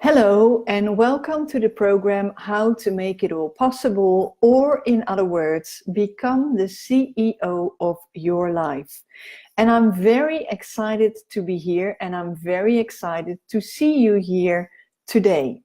Hello and welcome to the program How to Make It All Possible, or in other words, become the CEO of your life. And I'm very excited to be here, and I'm very excited to see you here today.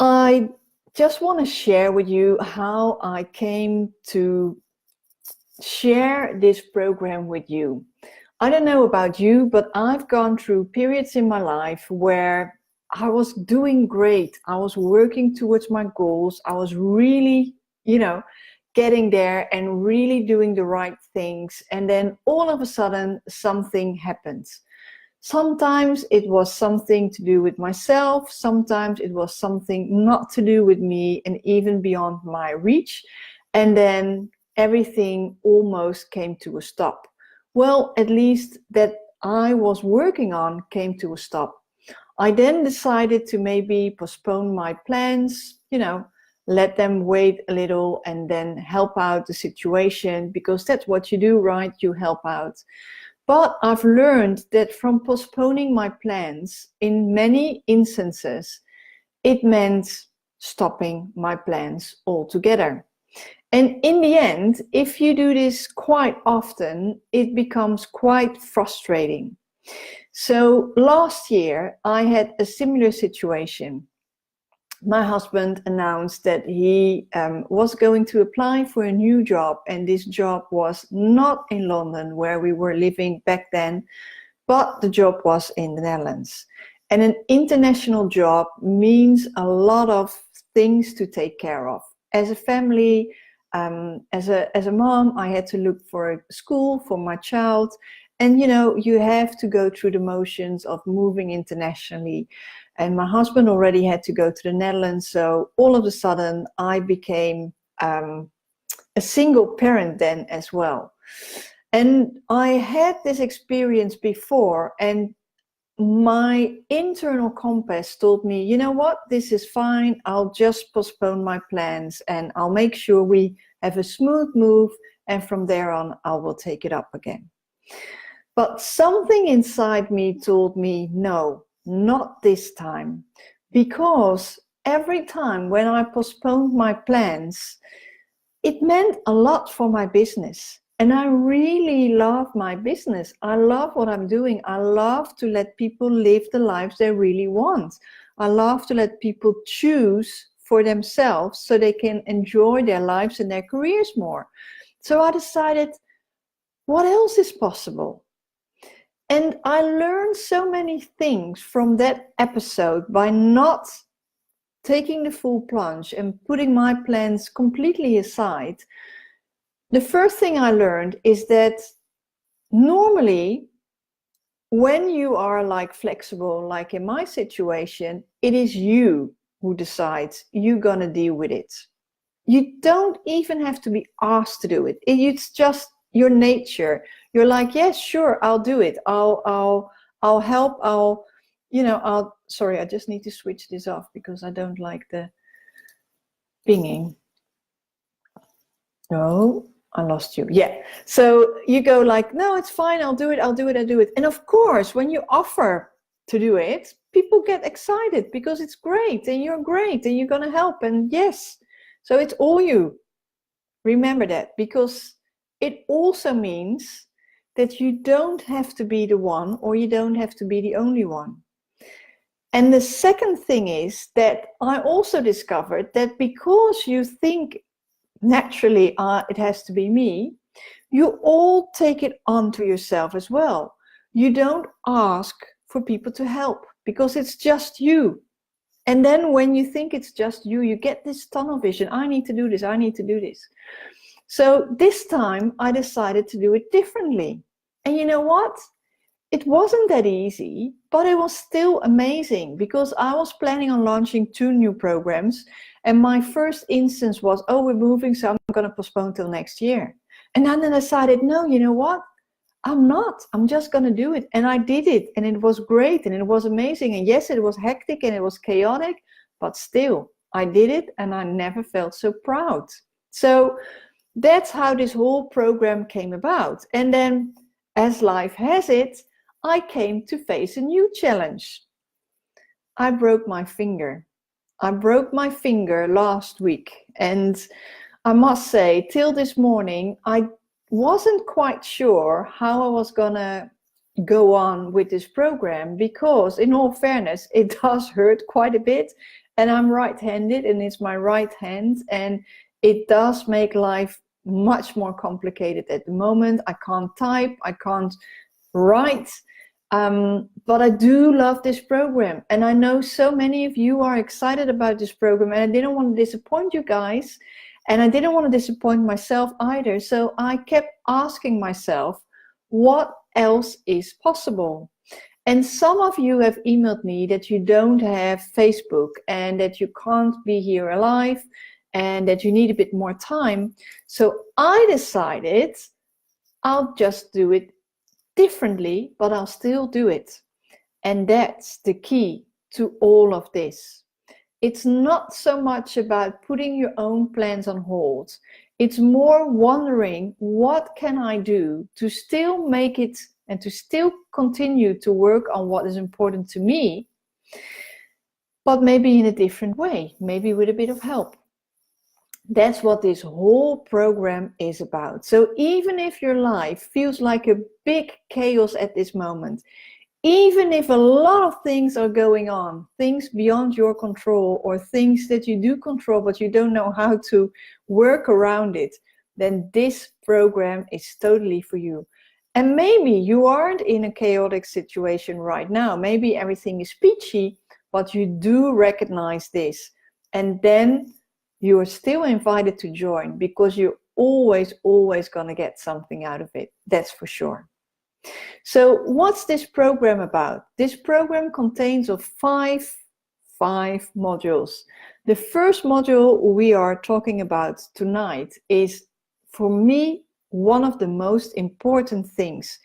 I just want to share with you how I came to share this program with you. I don't know about you, but I've gone through periods in my life where I was doing great. I was working towards my goals. I was really, getting there and really doing the right things. And then all of a sudden, something happens. Sometimes it was something to do with myself. Sometimes it was something not to do with me and even beyond my reach. And then everything almost came to a stop. Well, at least that I was working on came to a stop. I then decided to maybe postpone my plans, let them wait a little and then help out the situation, because that's what you do, right? You help out. But I've learned that from postponing my plans, in many instances, it meant stopping my plans altogether. And in the end, if you do this quite often, it becomes quite frustrating. So last year, I had a similar situation. My husband announced that he was going to apply for a new job, and this job was not in London, where we were living back then, but the job was in the Netherlands. And an international job means a lot of things to take care of. As a family, as a mom, I had to look for a school for my child. And you have to go through the motions of moving internationally. And my husband already had to go to the Netherlands. So all of a sudden, I became a single parent then as well. And I had this experience before, and my internal compass told me, you know what, this is fine. I'll just postpone my plans and I'll make sure we have a smooth move. And from there on, I will take it up again. But something inside me told me, no, not this time. Because every time when I postponed my plans, it meant a lot for my business. And I really love my business. I love what I'm doing. I love to let people live the lives they really want. I love to let people choose for themselves so they can enjoy their lives and their careers more. So I decided, what else is possible? And I learned so many things from that episode by not taking the full plunge and putting my plans completely aside. The first thing I learned is that normally when you are like flexible, like in my situation, it is you who decides you're gonna deal with it. You don't even have to be asked to do it. It's just your nature. You're like, yes, sure, I'll do it. I'll help. Sorry, I just need to switch this off because I don't like the pinging. No, I lost you. Yeah. So you go like, no, it's fine. I'll do it. And of course, when you offer to do it, people get excited because it's great and you're great and you're going to help. And yes, so it's all you. Remember that, because it also means that you don't have to be the one, or you don't have to be the only one. And the second thing is that I also discovered that because you think naturally it has to be me, you all take it onto yourself as well. You don't ask for people to help because it's just you. And then when you think it's just you, you get this tunnel vision. I need to do this. I need to do this. So this time I decided to do it differently. And you know what? It wasn't that easy, but it was still amazing because I was planning on launching 2 new programs. And my first instance was, oh, we're moving, so I'm going to postpone till next year. And then I decided, no, you know what? I'm just going to do it. And I did it. And it was great. And it was amazing. And yes, it was hectic and it was chaotic, but still I did it. And I never felt so proud. So that's how this whole program came about. And then, as life has it, I came to face a new challenge. I broke my finger. I broke my finger last week, and I must say, till this morning, I wasn't quite sure how I was gonna go on with this program, because in all fairness, it does hurt quite a bit, and I'm right-handed and it's my right hand, and it does make life much more complicated at the moment. I can't type, I can't write, but I do love this program, and I know so many of you are excited about this program, and I didn't want to disappoint you guys, and I didn't want to disappoint myself either. So I kept asking myself, what else is possible? And some of you have emailed me that you don't have Facebook and that you can't be here live and that you need a bit more time. So I decided I'll just do it differently, but I'll still do it. And that's the key to all of this. It's not so much about putting your own plans on hold. It's more wondering, what can I do to still make it and to still continue to work on what is important to me, but maybe in a different way, maybe with a bit of help. That's what this whole program is about. So even if your life feels like a big chaos at this moment, even if a lot of things are going on, things beyond your control or things that you do control but you don't know how to work around it, then this program is totally for you. And maybe you aren't in a chaotic situation right now. Maybe everything is peachy, but you do recognize this. And then you are still invited to join, because you're always going to get something out of it. That's for sure. So what's this program about? This program contains of five modules. The first module we are talking about tonight is, for me, one of the most important things.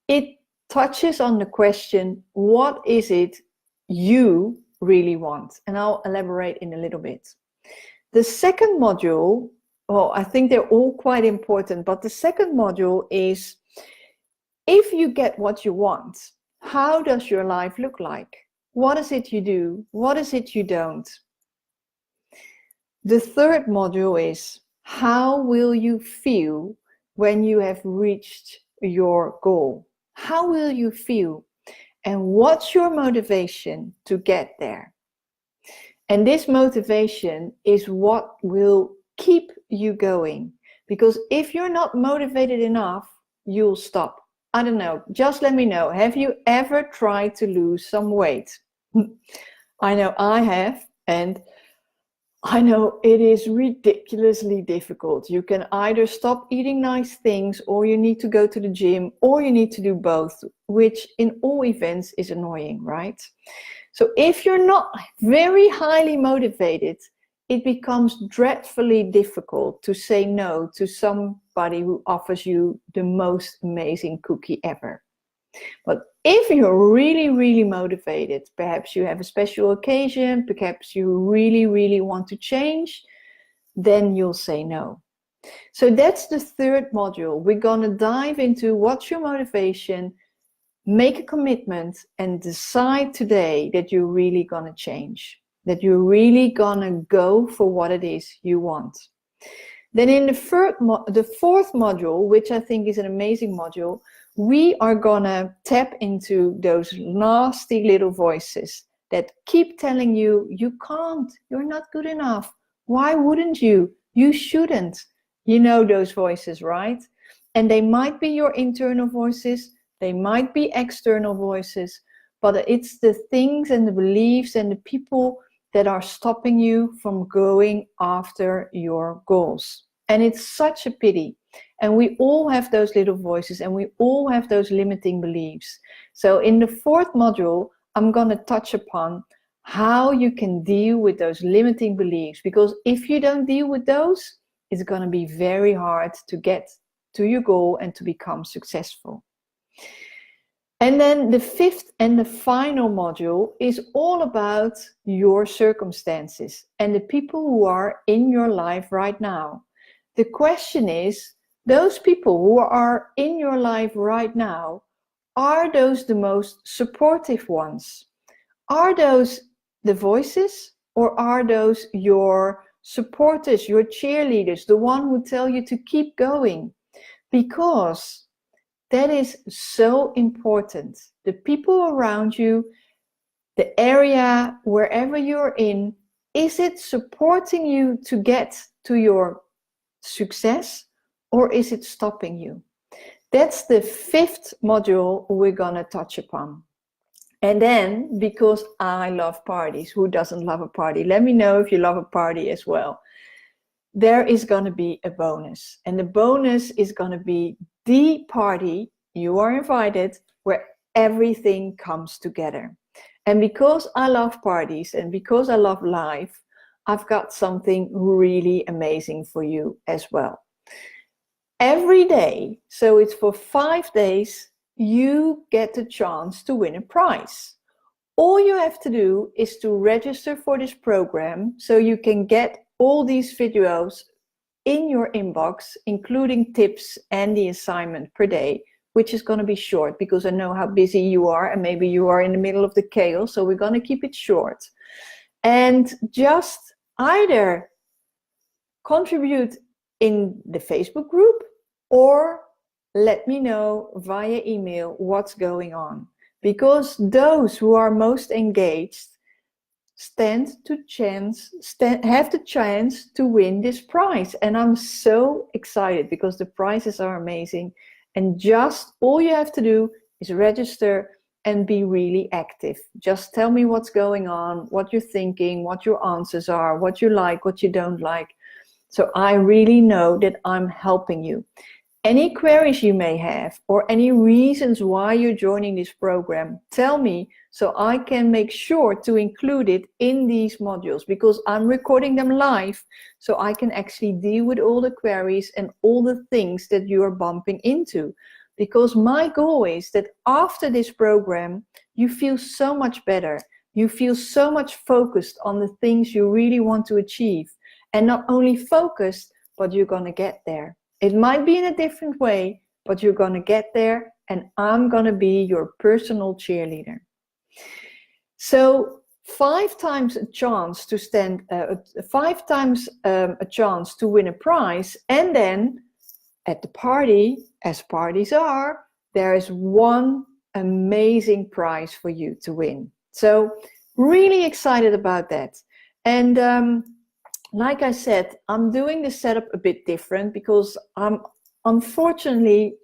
It touches on the question, what is it you really want? And I'll elaborate in a little bit. The second module, well, I think they're all quite important, but the second module is, if you get what you want, how does your life look like? What is it you do? What is it you don't? The third module is, how will you feel when you have reached your goal? How will you feel? And what's your motivation to get there? And this motivation is what will keep you going. Because if you're not motivated enough, you'll stop. I don't know, just let me know. Have you ever tried to lose some weight? I know I have, and I know it is ridiculously difficult. You can either stop eating nice things, or you need to go to the gym, or you need to do both, which in all events is annoying, right? So if you're not very highly motivated, it becomes dreadfully difficult to say no to somebody who offers you the most amazing cookie ever. But if you're really motivated, perhaps you have a special occasion, perhaps you really want to change, then you'll say no. So that's the third module. We're gonna dive into what's your motivation, make a commitment, and decide today that you're really gonna change, that you're really gonna go for what it is you want. Then in the fourth module, which I think is an amazing module, we are gonna tap into those nasty little voices that keep telling you, you can't, you're not good enough. Why wouldn't you? You shouldn't. You know those voices, right? And they might be your internal voices, they might be external voices, but it's the things and the beliefs and the people that are stopping you from going after your goals. And it's such a pity. And we all have those little voices, and we all have those limiting beliefs. So in the fourth module, I'm going to touch upon how you can deal with those limiting beliefs, because if you don't deal with those, it's going to be very hard to get to your goal and to become successful. And then the fifth and the final module is all about your circumstances and the people who are in your life right now. The question is, those people who are in your life right now, are those the most supportive ones? Are those the voices, or are those your supporters, your cheerleaders, the one who tell you to keep going? Because that is so important. The people around you, the area, wherever you're in, is it supporting you to get to your success, or is it stopping you? That's the 5th module we're gonna touch upon. And then, because I love parties, who doesn't love a party? Let me know if you love a party as well. There is gonna be a bonus. And the bonus is gonna be the party, you are invited, where everything comes together. And because I love parties and because I love life, I've got something really amazing for you as well. Every day, so it's for 5 days, you get the chance to win a prize. All you have to do is to register for this program so you can get all these videos in your inbox, including tips and the assignment per day, which is going to be short because I know how busy you are and maybe you are in the middle of the chaos, so we're going to keep it short. And just either contribute in the Facebook group or let me know via email what's going on. Because those who are most engaged have the chance to win this prize. And I'm so excited because the prizes are amazing. And just all you have to do is register and be really active. Just tell me what's going on, what you're thinking, what your answers are, what you like, what you don't like. So I really know that I'm helping you. Any queries you may have or any reasons why you're joining this program, tell me so I can make sure to include it in these modules, because I'm recording them live so I can actually deal with all the queries and all the things that you are bumping into. Because my goal is that after this program, you feel so much better. You feel so much focused on the things you really want to achieve. And not only focused, but you're going to get there. It might be in a different way, but you're going to get there, and I'm going to be your personal cheerleader. So 5 times a chance to a chance to win a prize, and then at the party, as parties are, there is one amazing prize for you to win. So really excited about that. And like I said, I'm doing the setup a bit different because I'm unfortunately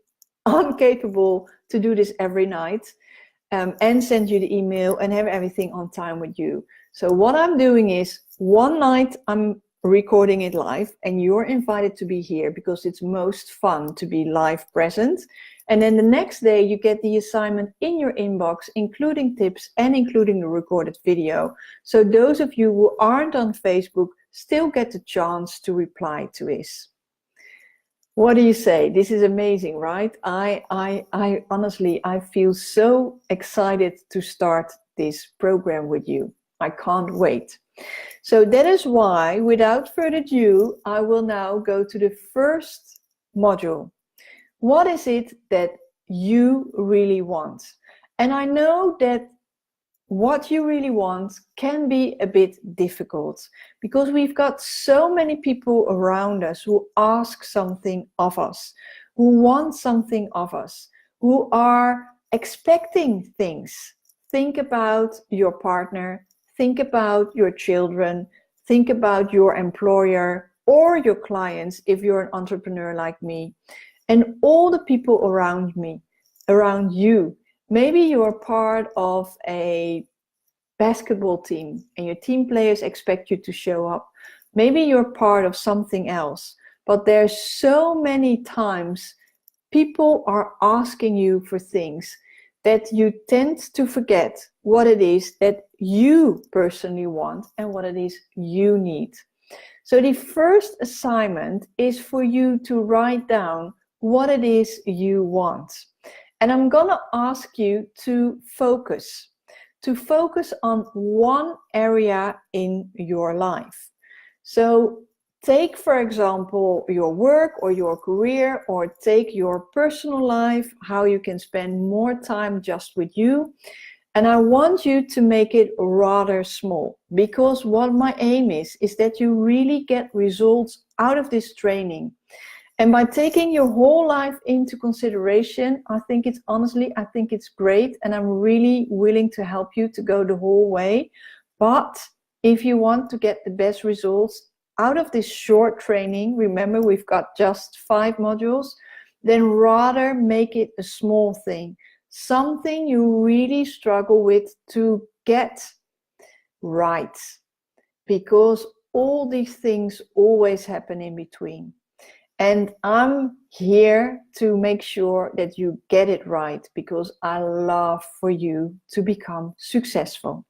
incapable to do this every night and send you the email and have everything on time with you. So what I'm doing is one night I'm recording it live and you're invited to be here because it's most fun to be live present. And then the next day you get the assignment in your inbox, including tips and including the recorded video. So those of you who aren't on Facebook still get the chance to reply to this. What do you say? This is amazing, right? I honestly, I feel so excited to start this program with you. I can't wait. So that is why, without further ado, I will now go to the first module. What is it that you really want? And I know that what you really want can be a bit difficult because we've got so many people around us who ask something of us, who want something of us, who are expecting things. Think about your partner, think about your children, think about your employer or your clients if you're an entrepreneur like me, and all the people around me, around you. Maybe you're part of a basketball team and your team players expect you to show up. Maybe you're part of something else, but there's so many times people are asking you for things that you tend to forget what it is that you personally want and what it is you need. So the first assignment is for you to write down what it is you want. And I'm gonna ask you to focus on one area in your life. So take, for example, your work or your career, or take your personal life, how you can spend more time just with you. And I want you to make it rather small, because what my aim is that you really get results out of this training. And by taking your whole life into consideration, I think it's great, and I'm really willing to help you to go the whole way. But if you want to get the best results out of this short training, remember we've got just 5 modules, then rather make it a small thing. Something you really struggle with to get right. Because all these things always happen in between. And I'm here to make sure that you get it right, because I love for you to become successful.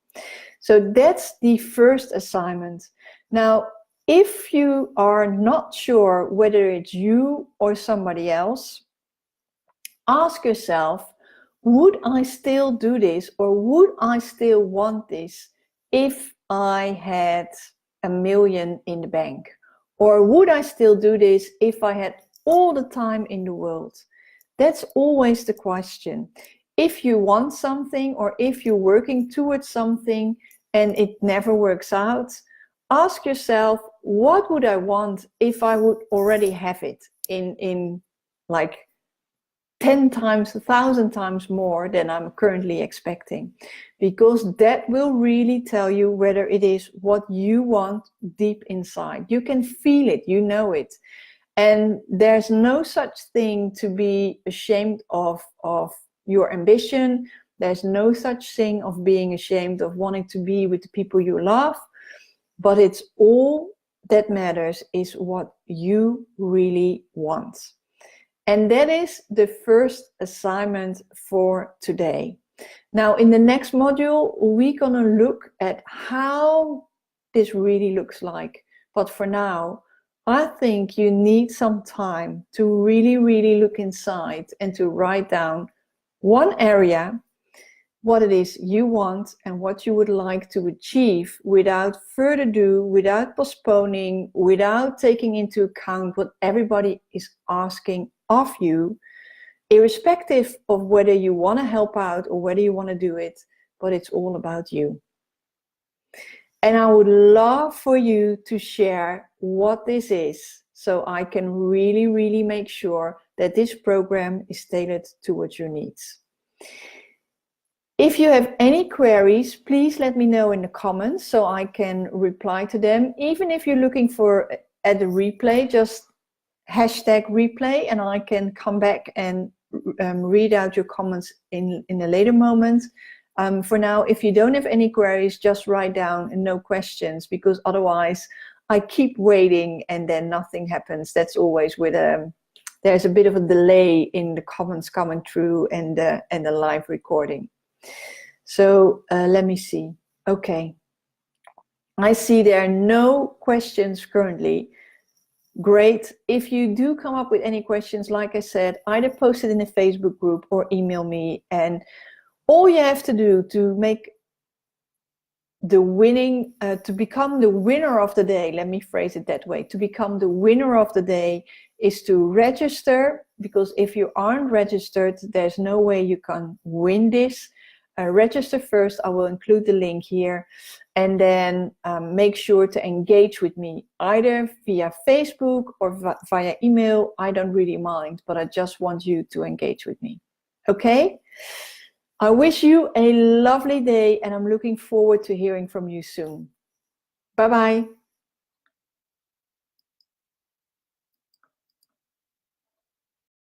So that's the first assignment. Now, if you are not sure whether it's you or somebody else, ask yourself, would I still do this, or would I still want this if I had $1 million in the bank? Or would I still do this if I had all the time in the world? That's always the question. If you want something, or if you're working towards something and it never works out, ask yourself, what would I want if I would already have it in like 10 times, 1,000 times more than I'm currently expecting? Because that will really tell you whether it is what you want deep inside. You can feel it, you know it. And there's no such thing to be ashamed of your ambition. There's no such thing of being ashamed of wanting to be with the people you love. But it's all that matters is what you really want. And that is the first assignment for today. Now, in the next module, we're going to look at how this really looks like. But for now, I think you need some time to really, really look inside and to write down one area, what it is you want and what you would like to achieve, without further ado, without postponing, without taking into account what everybody is asking of you, irrespective of whether you want to help out or whether you want to do it, but it's all about you. And I would love for you to share what this is, so I can really, really make sure that this program is tailored towards your needs. If you have any queries, please let me know in the comments so I can reply to them. Even if you're looking for at the replay, just hashtag replay, and I can come back and read out your comments in a later moment. For now, if you don't have any queries, just write down no questions, because otherwise I keep waiting and then nothing happens. That's always with there's a bit of a delay in the comments coming through and the live recording. So let me see. Okay, I see there are no questions currently. Great. If you do come up with any questions, like I said, either post it in the Facebook group or email me. And all you have to do to make the winning, to become the winner of the day, let me phrase it that way, to become the winner of the day is to register, because if you aren't registered, there's no way you can win this. Register first. I will include the link here, and then make sure to engage with me either via Facebook or via email. I don't really mind, but I just want you to engage with me. Okay? I wish you a lovely day, and I'm looking forward to hearing from you soon. Bye-bye.